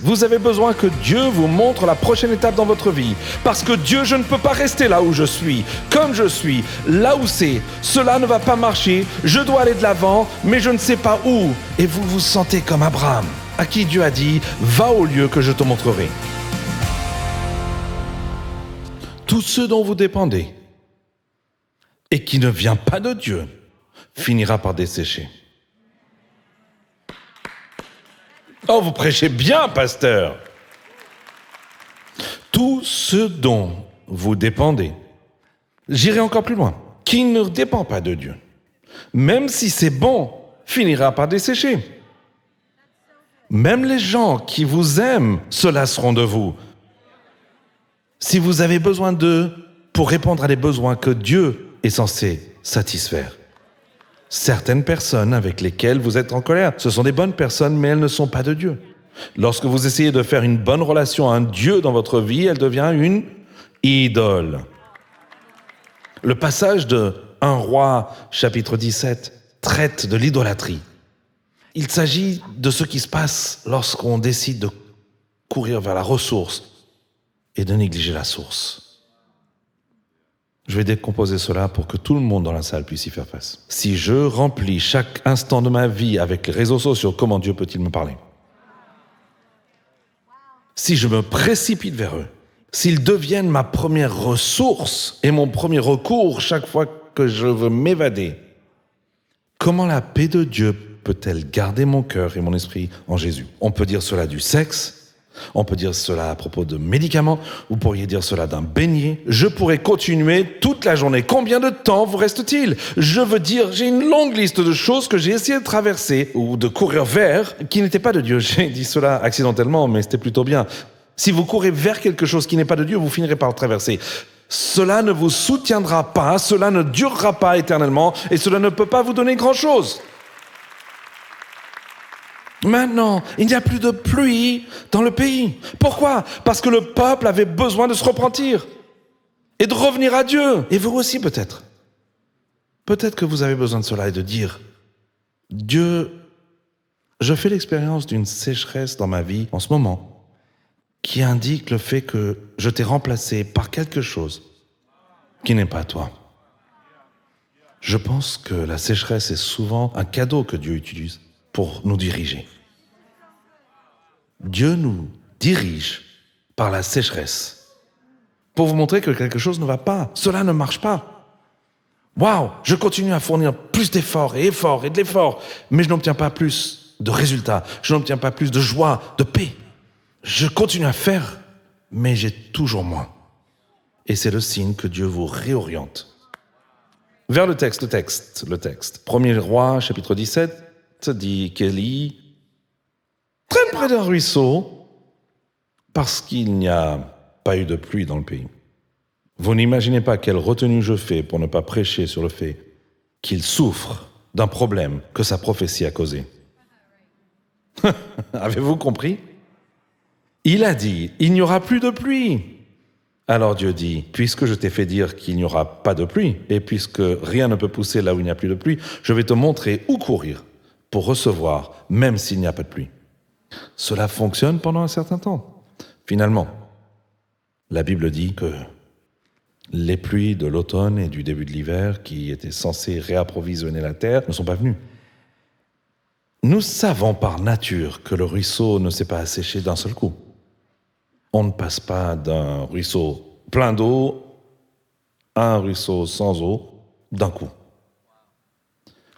Vous avez besoin que Dieu vous montre la prochaine étape dans votre vie. Parce que Dieu, je ne peux pas rester là où je suis, comme je suis, là où c'est. Cela ne va pas marcher, je dois aller de l'avant, mais je ne sais pas où. Et vous vous sentez comme Abraham, à qui Dieu a dit, va au lieu que je te montrerai. Tout ce dont vous dépendez et qui ne vient pas de Dieu finira par dessécher. Oh, vous prêchez bien, pasteur. Tout ce dont vous dépendez, j'irai encore plus loin, qui ne dépend pas de Dieu, même si c'est bon, finira par dessécher. Même les gens qui vous aiment se lasseront de vous. Si vous avez besoin d'eux pour répondre à des besoins que Dieu est censé satisfaire. Certaines personnes avec lesquelles vous êtes en colère, ce sont des bonnes personnes, mais elles ne sont pas de Dieu. Lorsque vous essayez de faire une bonne relation à un Dieu dans votre vie, elle devient une idole. Le passage de 1 Roi, chapitre 17, traite de l'idolâtrie. Il s'agit de ce qui se passe lorsqu'on décide de courir vers la ressource et de négliger la source. Je vais décomposer cela pour que tout le monde dans la salle puisse y faire face. Si je remplis chaque instant de ma vie avec les réseaux sociaux, comment Dieu peut-il me parler? Si je me précipite vers eux, s'ils deviennent ma première ressource et mon premier recours chaque fois que je veux m'évader, comment la paix de Dieu peut-elle garder mon cœur et mon esprit en Jésus? On peut dire cela du sexe, on peut dire cela à propos de médicaments, vous pourriez dire cela d'un beignet. Je pourrais continuer toute la journée. Combien de temps vous reste-t-il? Je veux dire, j'ai une longue liste de choses que j'ai essayé de traverser ou de courir vers qui n'étaient pas de Dieu. J'ai dit cela accidentellement, mais c'était plutôt bien. Si vous courez vers quelque chose qui n'est pas de Dieu, vous finirez par le traverser. Cela ne vous soutiendra pas, cela ne durera pas éternellement et cela ne peut pas vous donner grand-chose. Maintenant, il n'y a plus de pluie dans le pays. Pourquoi? Parce que le peuple avait besoin de se repentir et de revenir à Dieu. Et vous aussi peut-être. Peut-être que vous avez besoin de cela et de dire, Dieu, je fais l'expérience d'une sécheresse dans ma vie en ce moment qui indique le fait que je t'ai remplacé par quelque chose qui n'est pas toi. Je pense que la sécheresse est souvent un cadeau que Dieu utilise pour nous diriger. Dieu nous dirige par la sécheresse pour vous montrer que quelque chose ne va pas. Cela ne marche pas. Waouh, je continue à fournir plus d'efforts et de l'effort, mais je n'obtiens pas plus de résultats. Je n'obtiens pas plus de joie, de paix. Je continue à faire, mais j'ai toujours moins. Et c'est le signe que Dieu vous réoriente. Vers le texte. 1er Roi, chapitre 17. Ça dit qu'Élie traîne près d'un ruisseau parce qu'il n'y a pas eu de pluie dans le pays. Vous n'imaginez pas quelle retenue je fais pour ne pas prêcher sur le fait qu'il souffre d'un problème que sa prophétie a causé. Avez-vous compris? Il a dit, il n'y aura plus de pluie. Alors Dieu dit, puisque je t'ai fait dire qu'il n'y aura pas de pluie, et puisque rien ne peut pousser là où il n'y a plus de pluie, je vais te montrer où courir pour recevoir, même s'il n'y a pas de pluie. Cela fonctionne pendant un certain temps. Finalement, la Bible dit que les pluies de l'automne et du début de l'hiver, qui étaient censées réapprovisionner la terre, ne sont pas venues. Nous savons par nature que le ruisseau ne s'est pas asséché d'un seul coup. On ne passe pas d'un ruisseau plein d'eau à un ruisseau sans eau d'un coup.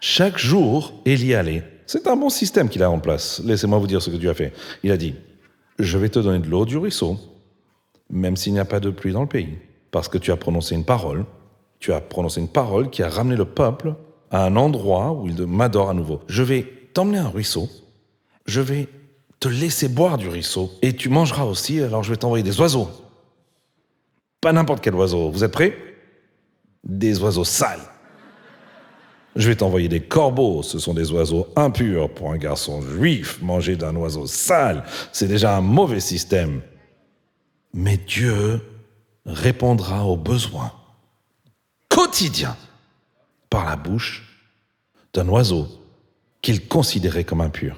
Chaque jour, Élie allait. C'est un bon système qu'il a en place. Laissez-moi vous dire ce que Dieu a fait. Il a dit, je vais te donner de l'eau du ruisseau, même s'il n'y a pas de pluie dans le pays, parce que tu as prononcé une parole. Tu as prononcé une parole qui a ramené le peuple à un endroit où il m'adore à nouveau. Je vais t'emmener à un ruisseau. Je vais te laisser boire du ruisseau et tu mangeras aussi, alors je vais t'envoyer des oiseaux. Pas n'importe quel oiseau. Vous êtes prêts? Des oiseaux sales. Je vais t'envoyer des corbeaux, ce sont des oiseaux impurs. Pour un garçon juif, manger d'un oiseau sale, c'est déjà un mauvais système. Mais Dieu répondra aux besoins quotidiens par la bouche d'un oiseau qu'il considérait comme impur.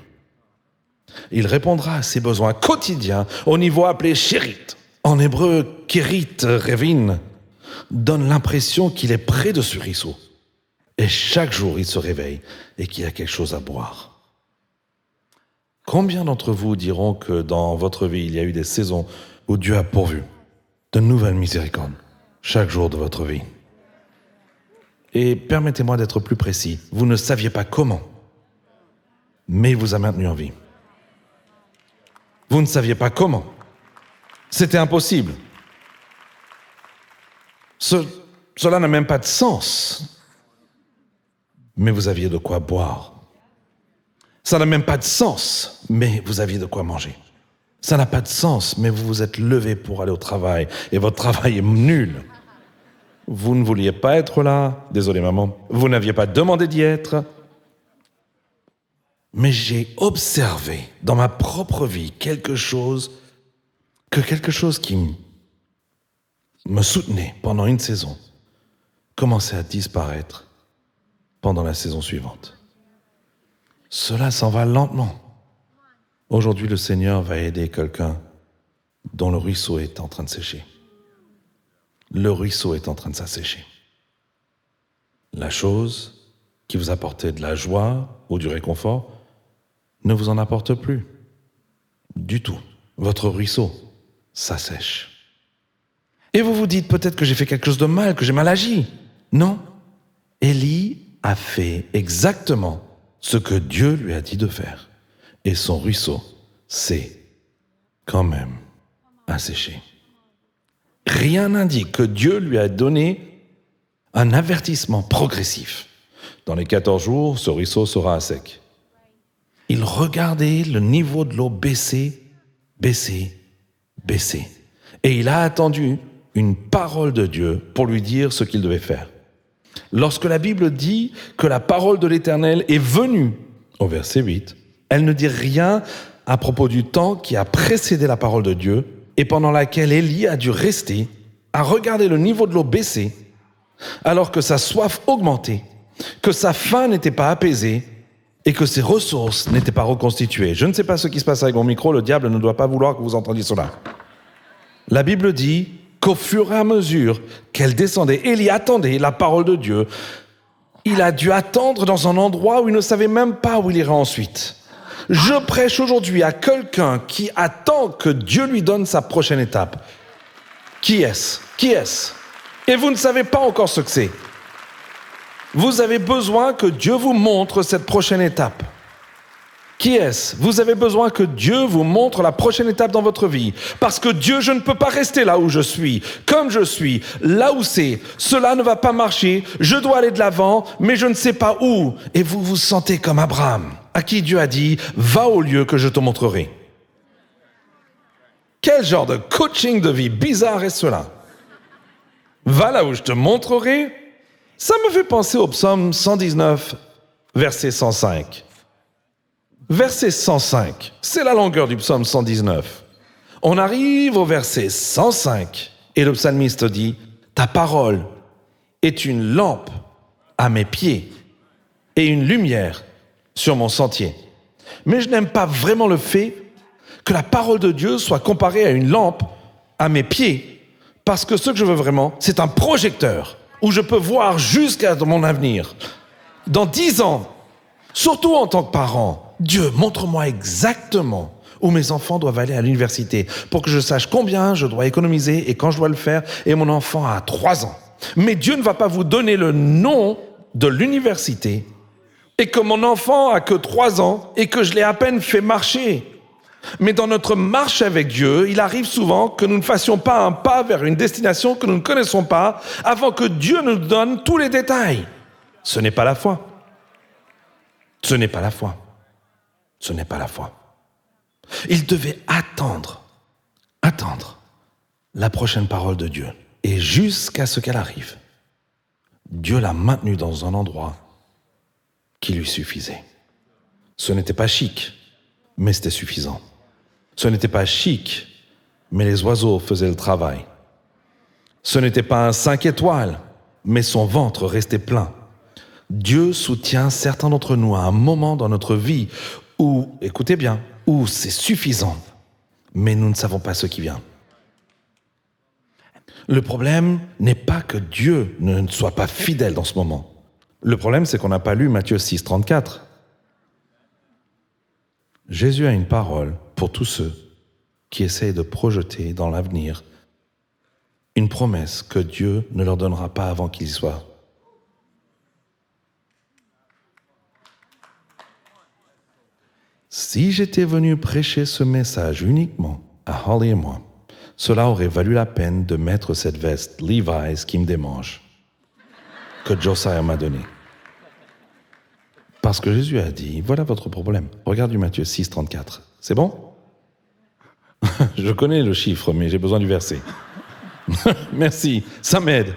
Il répondra à ses besoins quotidiens au niveau appelé chérit. En hébreu, kérit, revin, donne l'impression qu'il est près de ce ruisseau. Et chaque jour, il se réveille et qu'il y a quelque chose à boire. Combien d'entre vous diront que dans votre vie, il y a eu des saisons où Dieu a pourvu de nouvelles miséricordes chaque jour de votre vie? Et permettez-moi d'être plus précis. Vous ne saviez pas comment, mais il vous a maintenu en vie. Vous ne saviez pas comment. C'était impossible. Cela n'a même pas de sens. Mais vous aviez de quoi boire. Ça n'a même pas de sens, mais vous aviez de quoi manger. Ça n'a pas de sens, mais vous vous êtes levé pour aller au travail, et votre travail est nul. Vous ne vouliez pas être là, désolé maman, vous n'aviez pas demandé d'y être. Mais j'ai observé dans ma propre vie quelque chose qui me soutenait pendant une saison commençait à disparaître pendant la saison suivante. Cela s'en va lentement. Aujourd'hui, le Seigneur va aider quelqu'un dont le ruisseau est en train de sécher. Le ruisseau est en train de s'assécher. La chose qui vous apportait de la joie ou du réconfort ne vous en apporte plus du tout. Votre ruisseau s'assèche. Et vous vous dites peut-être que j'ai fait quelque chose de mal, que j'ai mal agi. Non. Élie a fait exactement ce que Dieu lui a dit de faire. Et son ruisseau s'est quand même asséché. Rien n'indique que Dieu lui a donné un avertissement progressif. Dans les 14 jours, ce ruisseau sera à sec. Il regardait le niveau de l'eau baisser, baisser, baisser. Et il a attendu une parole de Dieu pour lui dire ce qu'il devait faire. Lorsque la Bible dit que la parole de l'Éternel est venue, au verset 8, elle ne dit rien à propos du temps qui a précédé la parole de Dieu et pendant laquelle Élie a dû rester à regarder le niveau de l'eau baisser, alors que sa soif augmentait, que sa faim n'était pas apaisée et que ses ressources n'étaient pas reconstituées. Je ne sais pas ce qui se passe avec mon micro, le diable ne doit pas vouloir que vous entendiez cela. La Bible dit qu'au fur et à mesure qu'elle descendait, Élie attendait la parole de Dieu. Il a dû attendre dans un endroit où il ne savait même pas où il irait ensuite. Je prêche aujourd'hui à quelqu'un qui attend que Dieu lui donne sa prochaine étape. Qui est-ce? Qui est-ce? Et vous ne savez pas encore ce que c'est. Vous avez besoin que Dieu vous montre cette prochaine étape. Qui est-ce? Vous avez besoin que Dieu vous montre la prochaine étape dans votre vie. Parce que Dieu, je ne peux pas rester là où je suis, comme je suis, là où c'est. Cela ne va pas marcher, je dois aller de l'avant, mais je ne sais pas où. Et vous vous sentez comme Abraham, à qui Dieu a dit, va au lieu que je te montrerai. Quel genre de coaching de vie bizarre est cela? Va là où je te montrerai. Ça me fait penser au psaume 119, verset 105. Verset 105, c'est la longueur du psaume 119. On arrive au verset 105 et le psalmiste dit « Ta parole est une lampe à mes pieds et une lumière sur mon sentier. » Mais je n'aime pas vraiment le fait que la parole de Dieu soit comparée à une lampe à mes pieds, parce que ce que je veux vraiment, c'est un projecteur où je peux voir jusqu'à mon avenir. Dans 10 ans, surtout en tant que parent, Dieu, montre-moi exactement où mes enfants doivent aller à l'université pour que je sache combien je dois économiser et quand je dois le faire, et mon enfant a 3 ans. Mais Dieu ne va pas vous donner le nom de l'université et que mon enfant a que 3 ans et que je l'ai à peine fait marcher. Mais dans notre marche avec Dieu, il arrive souvent que nous ne fassions pas un pas vers une destination que nous ne connaissons pas avant que Dieu nous donne tous les détails. Ce n'est pas la foi. Ce n'est pas la foi. Ce n'est pas la foi. Il devait attendre la prochaine parole de Dieu. Et jusqu'à ce qu'elle arrive, Dieu l'a maintenu dans un endroit qui lui suffisait. Ce n'était pas chic, mais c'était suffisant. Ce n'était pas chic, mais les oiseaux faisaient le travail. Ce n'était pas un 5 étoiles, mais son ventre restait plein. Dieu soutient certains d'entre nous à un moment dans notre vie où, écoutez bien, où c'est suffisant, mais nous ne savons pas ce qui vient. Le problème n'est pas que Dieu ne soit pas fidèle dans ce moment. Le problème, c'est qu'on n'a pas lu Matthieu 6, 34. Jésus a une parole pour tous ceux qui essayent de projeter dans l'avenir une promesse que Dieu ne leur donnera pas avant qu'ils y soient. Si j'étais venu prêcher ce message uniquement à Holly et moi, cela aurait valu la peine de mettre cette veste Levi's qui me démange, que Josiah m'a donnée. Parce que Jésus a dit, voilà votre problème. Regarde du Matthieu 6, 34. C'est bon? Je connais le chiffre, mais j'ai besoin du verset. Merci, ça m'aide.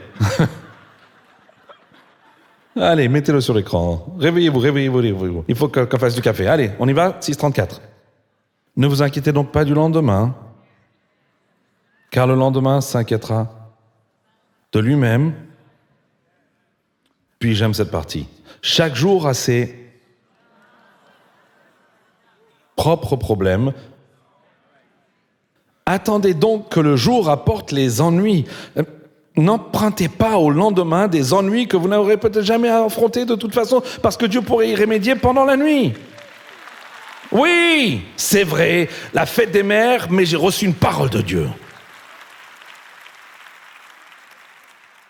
Allez, mettez-le sur l'écran. Réveillez-vous. Il faut qu'on fasse du café. Allez, on y va, 6,34. Ne vous inquiétez donc pas du lendemain, car le lendemain s'inquiétera de lui-même. Puis j'aime cette partie. Chaque jour a ses propres problèmes. Attendez donc que le jour apporte les ennuis. N'empruntez pas au lendemain des ennuis que vous n'aurez peut-être jamais à affronter de toute façon, parce que Dieu pourrait y remédier pendant la nuit. Oui, c'est vrai, la fête des mères, mais j'ai reçu une parole de Dieu.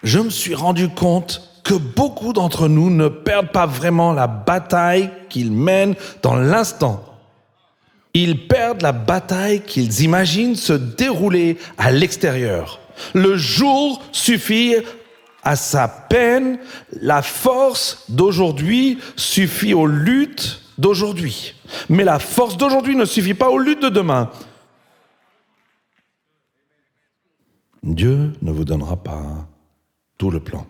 Je me suis rendu compte que beaucoup d'entre nous ne perdent pas vraiment la bataille qu'ils mènent dans l'instant. Ils perdent la bataille qu'ils imaginent se dérouler à l'extérieur. Le jour suffit à sa peine, la force d'aujourd'hui suffit aux luttes d'aujourd'hui. Mais la force d'aujourd'hui ne suffit pas aux luttes de demain. Dieu ne vous donnera pas tout le plan.